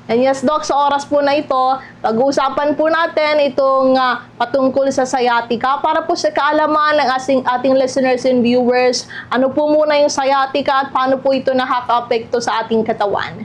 And yes, Doc, sa oras po na ito, pag-uusapan po natin itong patungkol sa sciatica. Para po sa kaalaman ng ating listeners and viewers, ano po muna yung sciatica at paano po ito nakaka-apekto sa ating katawan?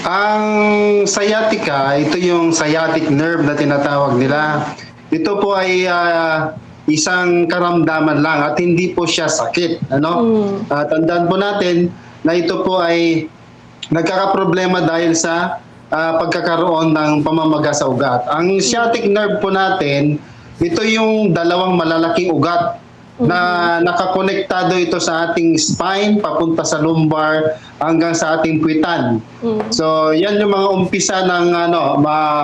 Ang sciatica, ito yung sciatic nerve na tinatawag nila. Ito po ay isang karamdaman lang at hindi po siya sakit. Tandaan po natin na ito po ay nagkakaproblema dahil sa pagkakaroon ng pamamaga sa ugat. Ang sciatic nerve po natin, ito yung dalawang malalaking ugat na nakakonektado ito sa ating spine, papunta sa lumbar, hanggang sa ating puwitan. So, yan yung mga umpisa ng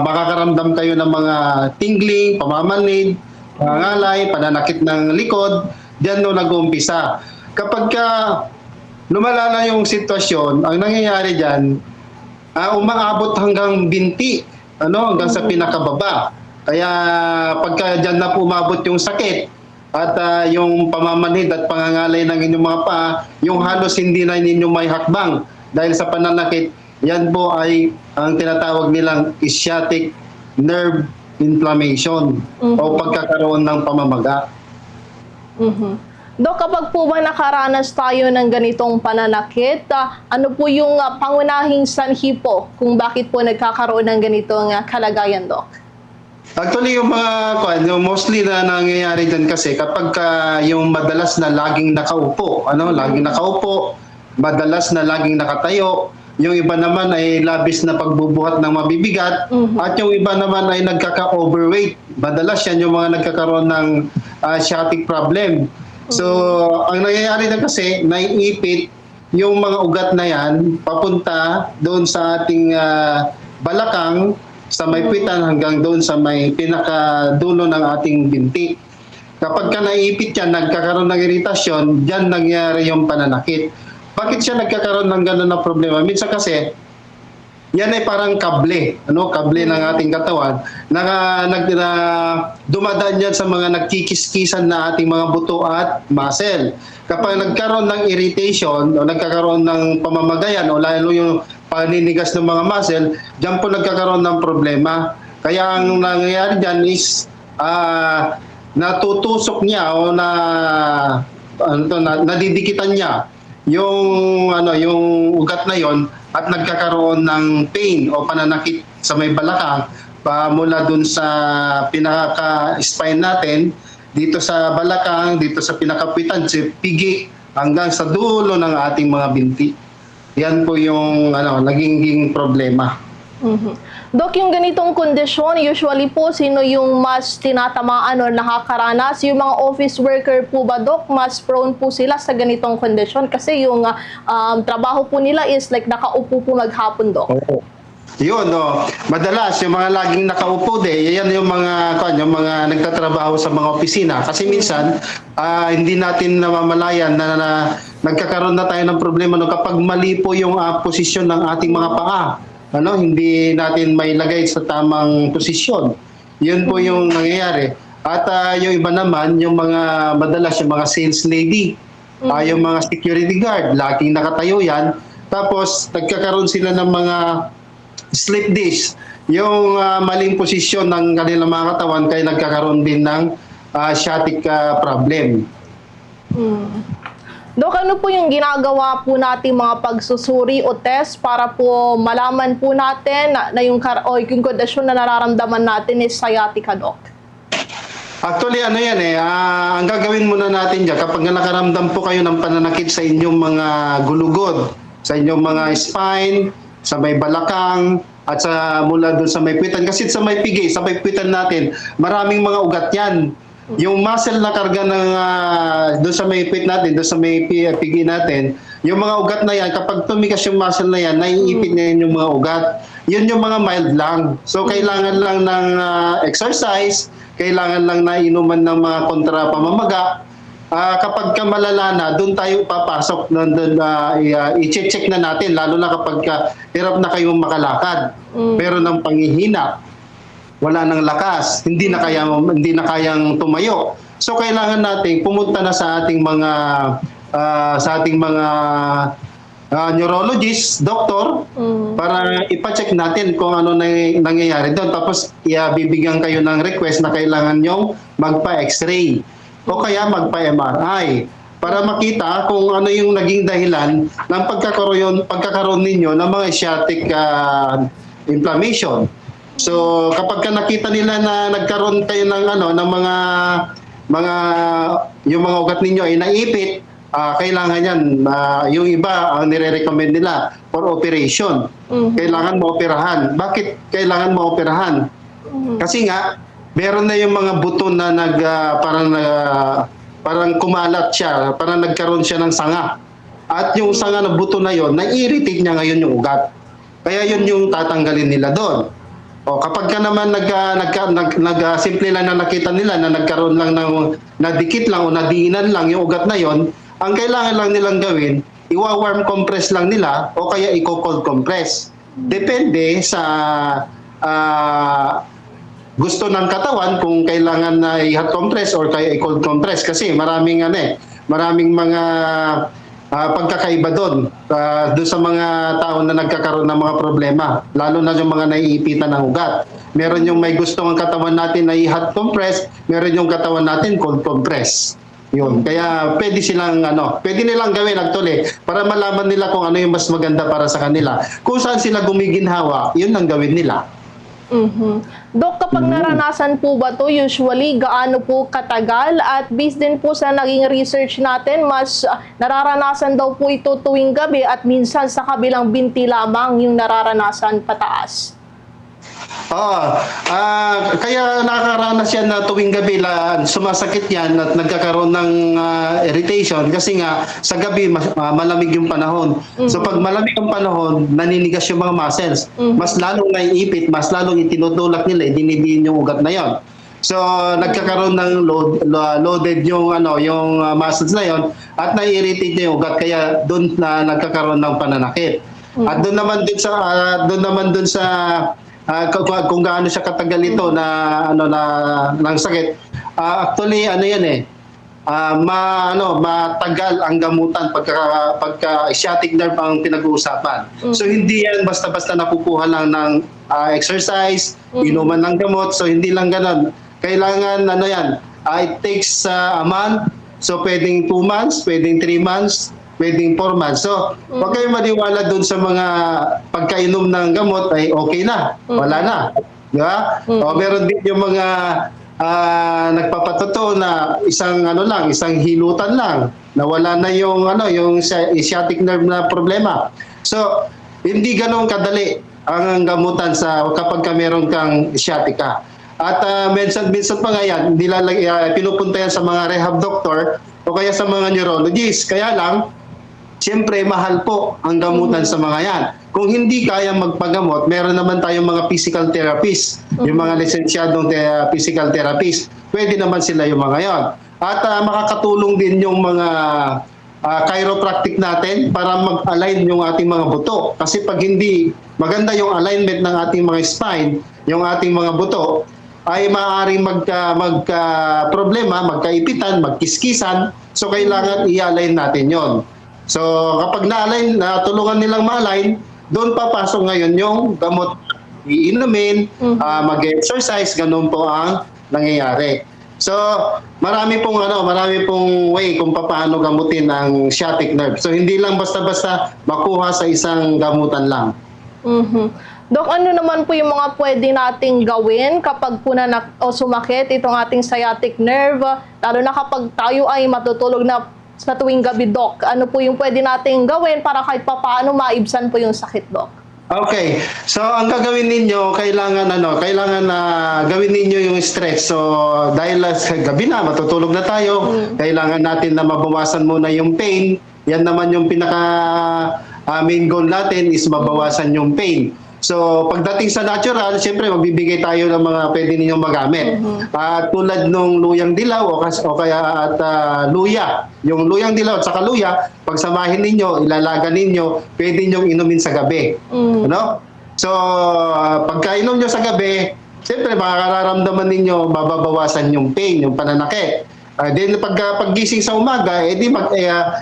makakaramdam kayo ng mga tingling, pamamanid, pangangalay, pananakit ng likod, diyan no nag-uumpisa. Kapag lumalala yung sitwasyon, ang nangyayari dyan, umaabot hanggang binti, hanggang sa pinakababa. Kaya pagka dyan na umabot yung sakit, at yung pamamanhid at pangangalay ng inyong mga paa, yung halos hindi na ninyo may hakbang dahil sa pananakit, yan po ay ang tinatawag nilang sciatic nerve inflammation o pagkakaroon ng pamamaga. Dok, kapag po ba nakaranas tayo ng ganitong pananakit, ano po yung pangunahing sanhi po kung bakit po nagkakaroon ng ganitong kalagayan, Dok? Actually, yung mostly na nangyayari dyan kasi kapag yung madalas na laging nakaupo, laging nakaupo, madalas na laging nakatayo, yung iba naman ay labis na pagbubuhat ng mabibigat, at yung iba naman ay nagkaka-overweight. Madalas yan yung mga nagkakaroon ng sciatic problem. So, ang nangyayari na kasi, naiipit yung mga ugat na yan papunta doon sa ating balakang, sa may puwitan hanggang doon sa may pinakadulo ng ating binti. Kapag naiipit yan, nagkakaroon ng iritasyon, dyan nangyayari yung pananakit. Bakit siya nagkakaroon ng gano'n na problema? Minsan kasi, yan ay parang kable, kable ng ating katawan na dumadaan yan sa mga nagkikiskisan na ating mga buto at muscle. Kapag nagkaroon ng irritation o nagkakaroon ng pamamagayan o lalo yung paninigas ng mga muscle, diyan po nagkakaroon ng problema. Kaya ang nangyayari dyan is natutusok niya o nadidikitan niya yung ugat na yon at nagkakaroon ng pain o pananakit sa may balakang mula dun sa pinaka-spine natin, dito sa balakang, dito sa pinakapuwitan, sa pigi, hanggang sa dulo ng ating mga binti. Yan po yung naging problema. Dok, yung ganitong kondisyon, usually po, sino yung mas tinatamaan o nakakaranas? Yung mga office worker po ba, Dok, mas prone po sila sa ganitong kondisyon? Kasi yung trabaho po nila is like nakaupo po maghapon, Dok. Oo. Yun, madalas yung mga laging nakaupo yan yung mga nagtatrabaho sa mga opisina. Kasi minsan, hindi natin namamalayan na nagkakaroon na tayo ng problema kapag mali po yung posisyon ng ating mga paa. Hindi natin mailagay sa tamang posisyon. Yun po yung nangyayari. At yung iba naman, yung mga madalas yung mga sales lady, yung mga security guard, laging nakatayo yan. Tapos nagkakaroon sila ng mga slip disc, yung maling posisyon ng kanilang mga katawan, kaya nagkakaroon din ng sciatic problem. Dok, ano po yung ginagawa po natin mga pagsusuri o test para po malaman po natin na yung kondisyon na nararamdaman natin is sciatica, Dok? Actually, ang gagawin muna natin dyan, kapag nakaramdam po kayo ng pananakit sa inyong mga gulugod, sa inyong mga spine, sa may balakang, at mula doon sa may puwitan. Kasi sa may pigi, sa may puwitan natin, maraming mga ugat yan. Yung muscle na karga ng doon sa may puwit natin, doon sa may pigi natin, yung mga ugat na yan, kapag tumigas yung muscle na yan, naiipit na yan yung mga ugat. Yun yung mga mild lang. So, kailangan lang ng exercise, kailangan lang na inuman ng mga kontra pamamaga. Kapag malala na, doon tayo papasok, i-check na natin, lalo na kapag hirap na kayong makalakad, pero ng panghihina, wala nang lakas, hindi na kayang tumayo. So kailangan natin pumunta na sa ating mga neurologist, doktor, Mm. para ipacheck natin kung ano nangyayari doon. Tapos bibigyan kayo ng request na kailangan nyong magpa-x-ray o kaya magpa-MRI para makita kung ano yung naging dahilan ng pagkakaroon ninyo ng mga sciatic inflammation. So kapag nakita nila na nagkaroon kayo ng ng mga yung mga ugat ninyo ay naipit, kailangan yan, yung iba ang nire-recommend nila for operation. Kailangan maoperahan. Bakit kailangan maoperahan? Kasi nga, meron na yung mga buto na parang kumalat siya, parang nagkaroon siya ng sanga. At yung sanga ng buto na yon, na-irritate niya ngayon yung ugat. Kaya yun yung tatanggalin nila doon. O kapag ka naman simple lang na nakita nila na nagkaroon lang ng nadikit lang o nadiinan lang yung ugat na yon, ang kailangan lang nilang gawin, iwa-warm compress lang nila o kaya i-cold compress. Depende sa gusto ng katawan kung kailangan na i-hot compress or kaya i-cold compress kasi maraming mga pagkakaiba doon sa mga tao na nagkakaroon ng mga problema, lalo na yung mga naiipitan ng ugat. Meron yung may gusto ng katawan natin na i-hot compress, meron yung katawan natin cold compress. Yun. Kaya pwede nilang gawin actually para malaman nila kung ano yung mas maganda para sa kanila. Kung saan sila gumiginhawa, yun ang gawin nila. Dok, kapag naranasan po ba to, usually gaano po katagal? At based din po sa naging research natin, mas nararanasan daw po ito tuwing gabi at minsan sa kabilang binti lamang yung nararanasan pataas. Kaya nakakaranas yan na tuwing gabi sumasakit yan at nagkakaroon ng irritation kasi nga sa gabi malamig yung panahon. So pag malamig ang panahon, naninigas yung mga muscles. Mas lalong naiipit, mas lalong itinutulak nila, dinidiin yung ugat na yon. So nagkakaroon ng loaded yung muscles na yon at nai-irritate na yung ugat kaya doon na nagkakaroon ng pananakit. At doon naman dun sa kung gaano siya katagal ito ng sakit. Actually matagal ang gamutan pagka sciatic nerve ang pinag-uusapan. So hindi yan basta-basta nakukuha lang ng exercise, inuman ng gamot. So hindi lang ganoon. Kailangan it takes a month. So pwedeng 2 months, pwedeng 3 months, pwedeng 4 months. So, huwag kayong maniwala dun sa mga pagkainom ng gamot ay okay na. Wala na. Di ba? O meron din yung mga nagpapatotoo na isang hilutan lang. Nawala na yung sciatic nerve na problema. So, hindi ganun kadali ang gamutan kapag meron kang sciatica. At minsan pa nga yan, pinupunta yan sa mga rehab doctor o kaya sa mga neurologist. Kaya lang, siyempre, mahal po ang gamutan sa mga yan. Kung hindi kaya magpagamot, meron naman tayong mga physical therapist, yung mga lisensyadong physical therapist. Pwede naman sila yung mga yon. At makakatulong din yung mga chiropractic natin para mag-align yung ating mga buto. Kasi pag hindi maganda yung alignment ng ating mga spine, yung ating mga buto, ay maaaring magka-problema, magkaipitan, magkiskisan. So, kailangan i-align natin yon. So, kapag na-align, tulungan nilang ma-align, doon papasok ngayon yung gamot iinumin, mag-exercise, ganun po ang nangyayari. So, marami pong way kung paano gamutin ang sciatic nerve. So, hindi lang basta-basta makuha sa isang gamutan lang. Dok, ano naman po yung mga pwede nating gawin kapag po sumakit itong ating sciatic nerve, lalo na kapag tayo ay matutulog na sa tuwing gabi, Dok? Ano po yung pwede nating gawin para kahit papaano maibsan po yung sakit, Dok? Okay. So, ang gagawin ninyo, kailangan na gawin ninyo yung stretch. So, dahil sa gabi na, matutulog na tayo, kailangan natin na mabawasan muna yung pain. Yan naman yung main goal natin is mabawasan yung pain. So, pagdating sa natural, siyempre magbibigay tayo ng mga pwede ninyong magamit. Tulad nung luyang dilaw o kaya luya. Yung luyang dilaw at saka luya, pagsamahin ninyo, ilalaga ninyo, pwede ninyong inumin sa gabi. So, pagkainom nyo sa gabi, siyempre makakararamdaman ninyo, mababawasan yung pain, yung pananakit. Then paggising sa umaga,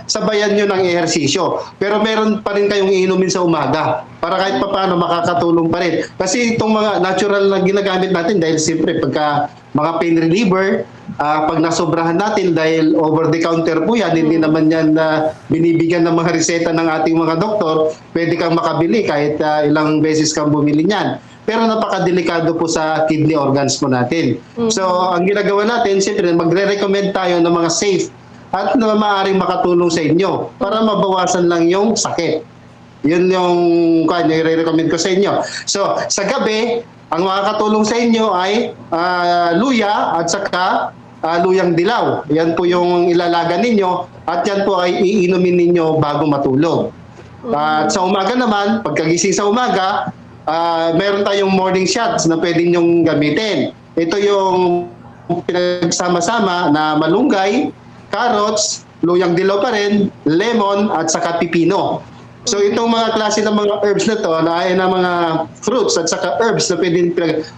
sabayan nyo ng ehersisyo. Pero meron pa rin kayong iinumin sa umaga para kahit papaano makakatulong pa rin. Kasi itong mga natural na ginagamit natin dahil siyempre pagka mga pain reliever, pag nasobrahan natin dahil over the counter po yan, hindi naman yan binibigyan ng mga reseta ng ating mga doktor, pwede kang makabili kahit ilang beses kang bumili niyan. Pero napakadelikado po sa kidney organs po natin. So, ang ginagawa natin, siyempre, magre-recommend tayo ng mga safe at na maaaring makatulong sa inyo para mabawasan lang yung sakit. Yun yung i-recommend ko sa inyo. So, sa gabi, ang makakatulong sa inyo ay luya at saka luyang dilaw. Yan po yung ilalaga ninyo at yan po ay iinumin ninyo bago matulog. At sa umaga naman, pagkagising sa umaga, meron tayong morning shots na pwede nyong gamitin. Ito yung pinagsama-sama na malunggay, carrots, luyang dilaw pa rin, lemon, at saka pipino. So itong mga klase ng mga herbs na to, na ay na mga fruits at saka herbs na pwede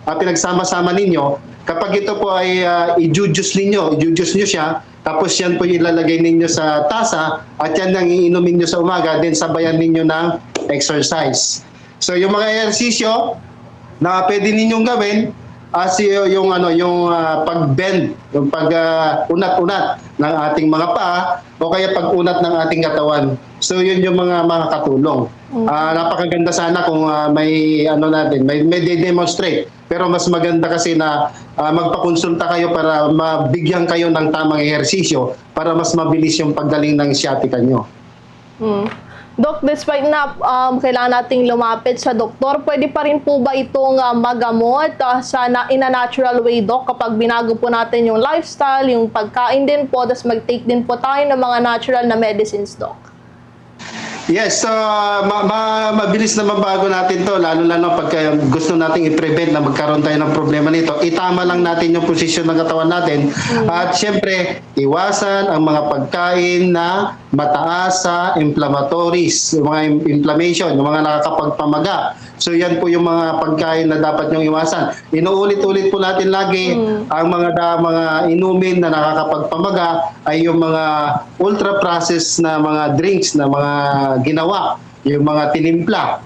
pinagsama-sama ninyo, kapag ito po ay i-juice nyo siya, tapos yan po ilalagay ninyo sa tasa at yan ang iinumin nyo sa umaga, then sabayan ninyo ng exercise. So yung mga ehersisyo na pwede ninyong gawin yung pag-bend, yung pag-unat-unat ng ating mga paa o kaya pag-unat ng ating katawan. So yun yung mga katulong. Napakaganda sana kung may demonstrate. Pero mas maganda kasi na magpakonsulta kayo para mabigyan kayo ng tamang ehersisyo para mas mabilis yung paggaling ng sciatica nyo. Doc, despite na kailangan nating lumapit sa doktor, pwede pa rin po ba itong magamot in a natural way, Doc, kapag binago po natin yung lifestyle, yung pagkain din po, tapos mag-take din po tayo ng mga natural na medicines, Doc? Yes, so mabilis na mabago natin to, lalo pag gusto nating i-prevent na magkaroon tayo ng problema nito. Itama lang natin yung posisyon ng katawan natin. At syempre, iwasan ang mga pagkain na mataas sa inflammatories, yung mga inflammation, yung mga nakakapagpamaga. So yan po yung mga pagkain na dapat nyong iwasan. Inuulit-ulit po natin lagi ang mga inumin na nakakapagpamaga ay yung mga ultra-processed na mga drinks na mga ginawa, yung mga tinimpla,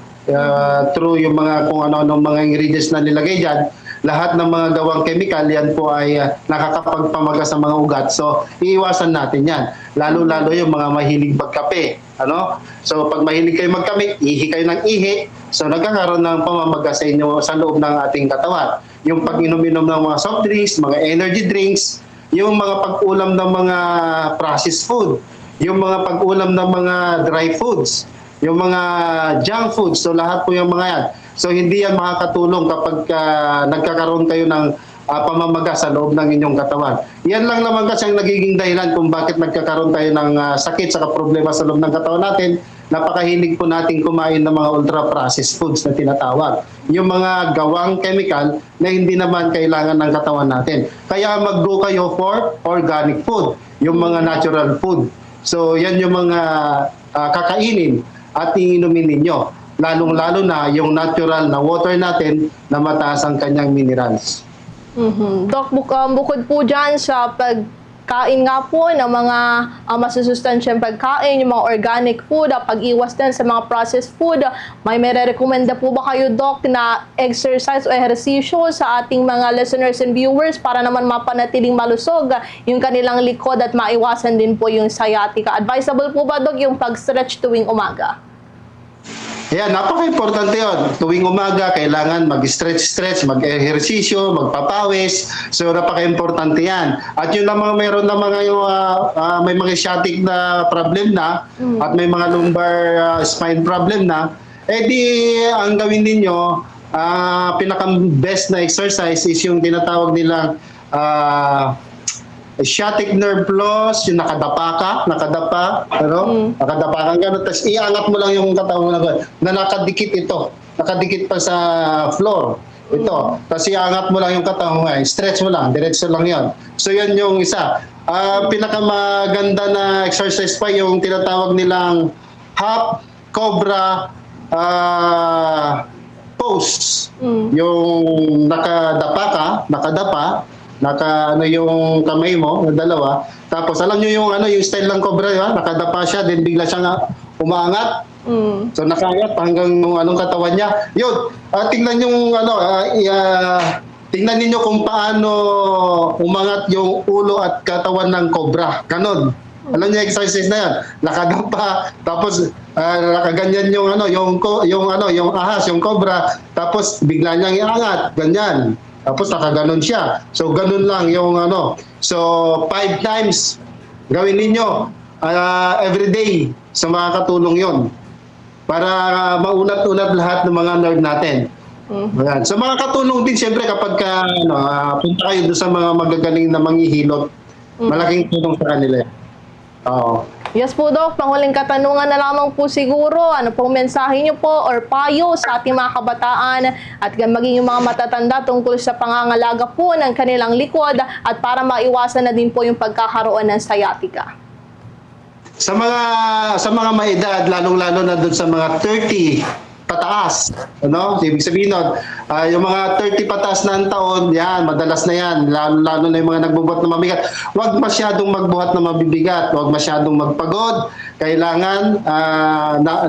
through yung mga kung ano-ano mga ingredients na nilagay dyan. Lahat ng mga gawang chemical, yan po ay nakakapagpamaga sa mga ugat. So, iiwasan natin yan. Lalo-lalo yung mga mahilig magkape. So, pag mahilig kayo magkape, ihi kayo ng ihi. So, nagkakaroon ng pamamaga sa inyo sa loob ng ating katawan. Yung pag-inom-inom ng mga soft drinks, mga energy drinks, yung mga pag-ulam ng mga processed food, yung mga pag-ulam ng mga dry foods, yung mga junk foods, so lahat po yung mga yan. So hindi yan makakatulong kapag nagkakaroon kayo ng pamamaga sa loob ng inyong katawan. Yan lang naman kasi ang nagiging dahilan kung bakit nagkakaroon tayo ng sakit sa problema sa loob ng katawan natin. Napakahilig po natin kumain ng mga ultra-processed foods na tinatawag. Yung mga gawang chemical na hindi naman kailangan ng katawan natin. Kaya mag-go kayo for organic food, yung mga natural food. So yan yung mga kakainin at iinumin ninyo. Lalong-lalo na yung natural na water natin na mataas ang kanyang minerals. Doc, bukod po dyan sa pagkain nga po ng mga masusustansyang pagkain, yung mga organic food, pag-iwas din sa mga processed food, may mere-recommenda po ba kayo, Doc, na exercise o ehersisyo sa ating mga listeners and viewers para naman mapanatiling malusog yung kanilang likod at maiwasan din po yung sciatica? Advisable po ba, Doc, yung pag-stretch tuwing umaga? Ayan, napaka-importante yun. Tuwing umaga, kailangan mag-stretch, mag-ehersisyo, magpapawis. So, napaka-importante yan. At yun namang meron na mga may mga sciatic na problem na at may mga lumbar spine problem na, ang gawin ninyo, pinaka-best na exercise is yung tinatawag nilang sciatic nerve loss, yung nakadapa, nakadapa kang gano'n, tapos iangat mo lang yung katawan mo na nakadikit ito, nakadikit pa sa floor, ito, tapos iangat mo lang yung katawan mo, stretch mo lang, diretso lang yon. So yan yung isa. Pinakamaganda na exercise pa yung tinatawag nilang half cobra pose, yung nakadapa, naka ano yung kamay mo, na dalawa. Tapos alam nyo yung ano yung style ng cobra, ha? Nakadapa siya, then bigla siyang umaangat. So nakaangat hanggang nung anong katawan niya. Yun, tingnan yung ano, tingnan ninyo kung paano umangat yung ulo at katawan ng cobra. Ganon. Alam niyo exercise na yan. Nakadapa, tapos nakaganyan yung ano, yung ahas, yung cobra, tapos bigla niyang iangat, ganyan. Tapos nakaganon siya. So ganon lang yung ano. So 5 times gawin ninyo every day sa mga katulong yon para maunat-unat lahat ng mga nerve natin. Ayan. Sa mga katulong din, siyempre kapag punta kayo doon sa mga magagaling na manghihilot, malaking tulong sa kanila. Oo. Yes po, Doc. Panghuling katanungan na lamang po siguro. Ano pong mensahe niyo po or payo sa ating mga kabataan at maging yung mga matatanda tungkol sa pangangalaga po ng kanilang likod at para maiwasan na din po yung pagkakaroon ng sciatica? Sa mga maedad, lalong-lalo na doon sa mga 30 pataas, ano? Ibig sabihin nun, yung mga 30 pataas na ang taon, yan, madalas na yan, lalo na yung mga nagbubuhat na mabigat. Huwag masyadong magbuhat na mabibigat, huwag masyadong magpagod, kailangan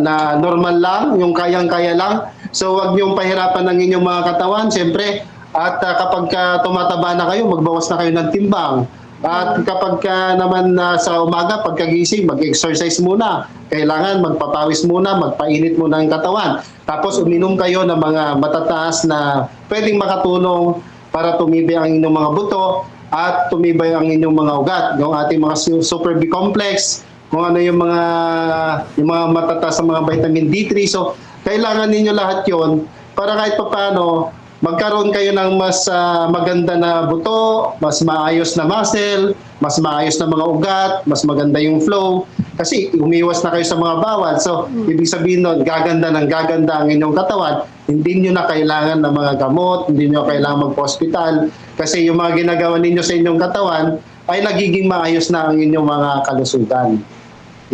na normal lang, yung kayang-kaya lang. So huwag niyong pahirapan ng inyong mga katawan, siyempre, at kapag tumataba na kayo, magbawas na kayo ng timbang. At kapag naman sa umaga, pagkagising, mag-exercise muna. Kailangan magpapawis muna, magpainit muna ang katawan. Tapos uminom kayo ng mga matataas na pwedeng makatulong para tumibay ang inyong mga buto at tumibay ang inyong mga ugat. Yung ating mga Super B complex, kung ano yung mga matataas na mga vitamin D3. So, kailangan ninyo lahat yon para kahit paano magkaroon kayo ng mas maganda na buto, mas maayos na muscle, mas maayos na mga ugat, mas maganda yung flow. Kasi umiwas na kayo sa mga bawal. So, ibig sabihin nun, gaganda ang inyong katawan. Hindi nyo na kailangan ng mga gamot, hindi nyo kailangan magpa-hospital. Kasi yung mga ginagawa ninyo sa inyong katawan ay nagiging maayos na ang inyong mga kalusugan.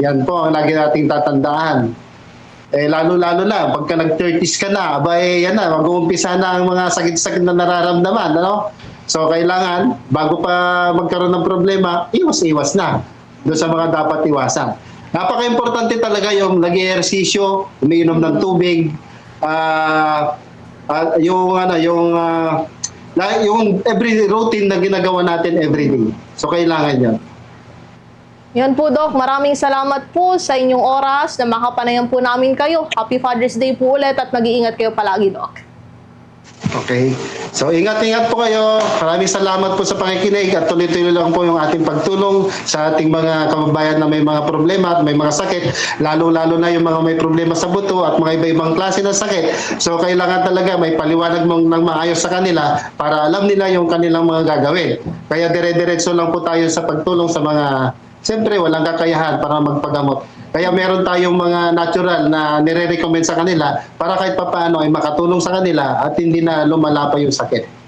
Yan po ang lagi nating tatandaan. Lalo-lalo na, pagka nag-30s ka na, yan na, mag-uumpisa na ang mga sakit-sakit na nararamdaman, ano? So, kailangan, bago pa magkaroon ng problema, iwas-iwas na doon sa mga dapat iwasan. Napaka-importante talaga yung nag-ehersisyo, umiinom ng tubig, yung every routine na ginagawa natin every day. So, kailangan yan. Yan po, Doc. Maraming salamat po sa inyong oras na makapanayan po namin kayo. Happy Father's Day po ulit at mag-iingat kayo palagi, Doc. Okay. So, ingat-ingat po kayo. Maraming salamat po sa pakikinig at tuloy-tuloy lang po yung ating pagtulong sa ating mga kababayan na may mga problema at may mga sakit. Lalo-lalo na yung mga may problema sa buto at mga iba-ibang klase ng sakit. So, kailangan talaga may paliwanag ng maayos sa kanila para alam nila yung kanilang mga gagawin. Kaya dire-diretso lang po tayo sa pagtulong sa mga siyempre, walang kakayahan para magpagamot. Kaya meron tayong mga natural na nire-recommend sa kanila para kahit papaano ay makatulong sa kanila at hindi na lumala pa yung sakit.